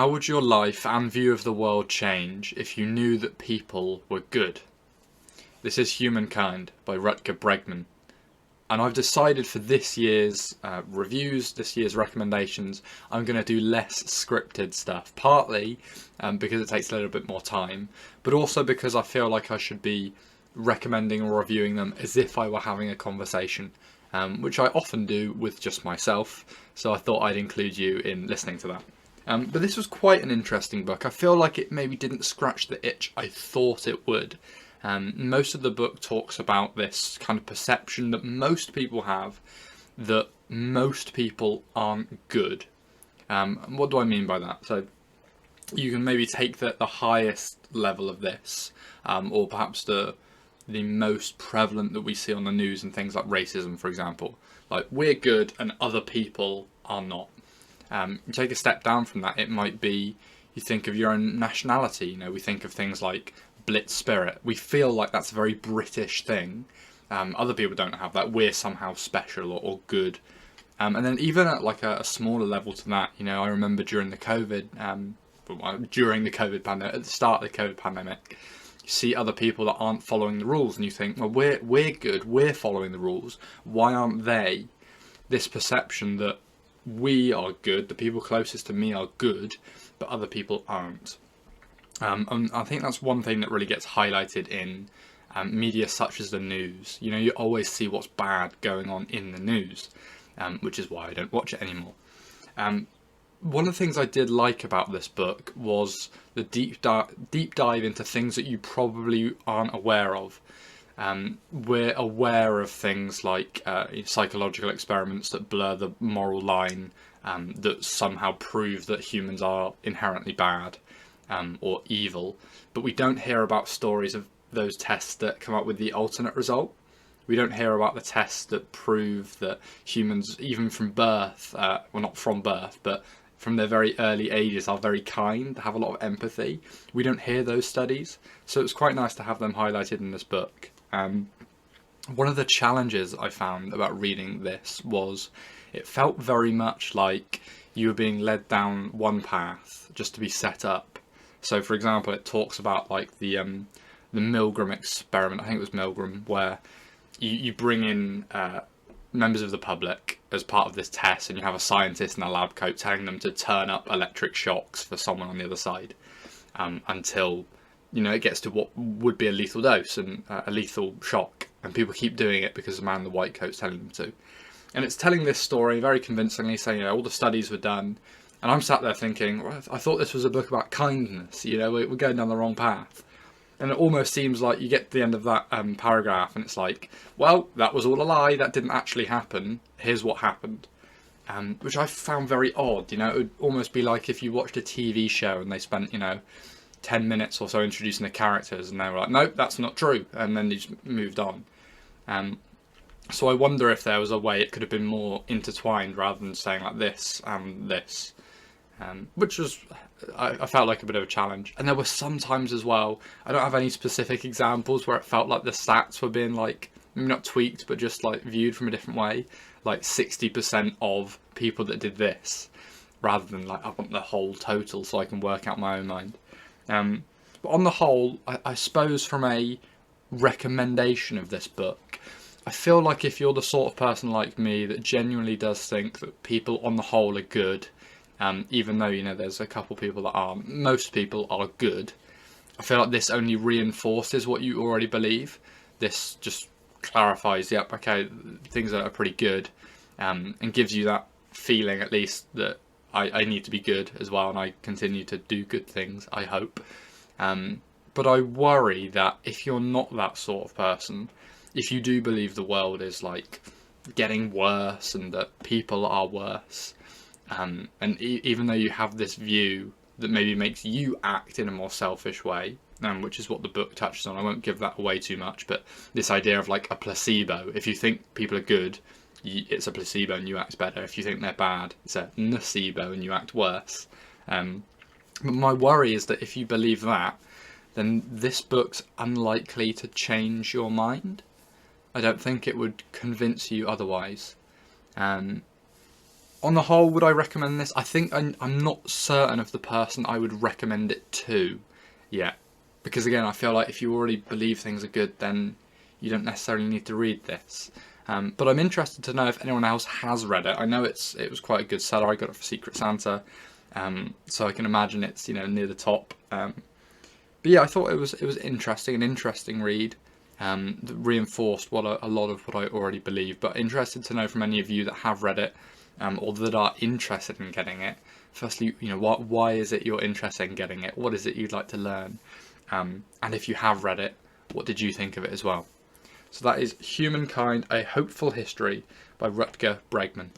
How would your life and view of the world change if you knew that people were good? This is Humankind by Rutger Bregman. And I've decided for this year's reviews, this year's recommendations, I'm going to do less scripted stuff. Partly because it takes a little bit more time, but also because I feel like I should be recommending or reviewing them as if I were having a conversation, which I often do with just myself. So I thought I'd include you in listening to that. But this was quite an interesting book. I feel like it maybe didn't scratch the itch I thought it would. Most of the book talks about this kind of perception that most people have that most people aren't good. What do I mean by that? So you can maybe take the highest level of this, or perhaps the most prevalent that we see on the news and things like racism, for example. Like, we're good and other people are not. You take a step down from that, it might be you think of your own nationality. You know, we think of things like Blitz spirit. We feel like that's a very British thing. Other people don't have that. We're somehow special or good. And then even at like a smaller level to that, you know, I remember during the COVID pandemic, at the start of the COVID pandemic, you see other people that aren't following the rules, and you think, well, we're good, we're following the rules. Why aren't they? This perception that we are good, the people closest to me are good, but other people aren't. And I think that's one thing that really gets highlighted in media such as the news. You know, you always see what's bad going on in the news, which is why I don't watch it anymore. One of the things I did like about this book was the deep dive into things that you probably aren't aware of. We're aware of things like psychological experiments that blur the moral line, that somehow prove that humans are inherently bad or evil, but we don't hear about stories of those tests that come up with the alternate result. We don't hear about the tests that prove that humans, even from birth, well, not from birth, but from their very early ages, are very kind, have a lot of empathy. We don't hear those studies, so it's quite nice to have them highlighted in this book. One of the challenges I found about reading this was it felt very much like you were being led down one path just to be set up. So, for example, it talks about like the Milgram experiment. I think it was Milgram, where you bring in members of the public as part of this test, and you have a scientist in a lab coat telling them to turn up electric shocks for someone on the other side, until, you know, it gets to what would be a lethal dose and a lethal shock, and people keep doing it because the man in the white coat's telling them to. And it's telling this story very convincingly, saying, you know, all the studies were done, and I'm sat there thinking, well, I thought this was a book about kindness. You know, we're going down the wrong path. And it almost seems like you get to the end of that paragraph, and it's like, well, that was all a lie. That didn't actually happen. Here's what happened. Which I found very odd. You know, it would almost be like if you watched a TV show and they spent, you know, 10 minutes or so introducing the characters, and they were like, nope, that's not true, and then they just moved on. So I wonder if there was a way it could have been more intertwined rather than saying like this and this, which was, I felt like a bit of a challenge. And there were some times as well, I don't have any specific examples, where it felt like the stats were being like, maybe not tweaked, but just like viewed from a different way, like 60% of people that did this, rather than like, I want the whole total so I can work out my own mind. But on the whole, I suppose from a recommendation of this book, I feel like if you're the sort of person like me that genuinely does think that people on the whole are good, even though, you know, there's a couple people that aren't, most people are good, I feel like this only reinforces what you already believe. This just clarifies, yep, okay, things are pretty good, and gives you that feeling at least that I need to be good as well, and I continue to do good things, I hope. But I worry that if you're not that sort of person, if you do believe the world is like getting worse and that people are worse, and even though you have this view that maybe makes you act in a more selfish way, which is what the book touches on, I won't give that away too much, but this idea of like a placebo. If you think people are good, it's a placebo and you act better. If you think they're bad, it's a nocebo and you act worse. But my worry is that if you believe that, then this book's unlikely to change your mind. I don't think it would convince you otherwise. On the whole, would I recommend this? I think I'm not certain of the person I would recommend it to yet. Because again, I feel like if you already believe things are good, then you don't necessarily need to read this. But I'm interested to know if anyone else has read it. I know it was quite a good seller. I got it for Secret Santa, so I can imagine it's near the top. But yeah, I thought it was interesting, an interesting read. That reinforced a lot of what I already believe. But interested to know from any of you that have read it, or that are interested in getting it. Firstly, why is it you're interested in getting it? What is it you'd like to learn? And if you have read it, what did you think of it as well? So that is Humankind, A Hopeful History by Rutger Bregman.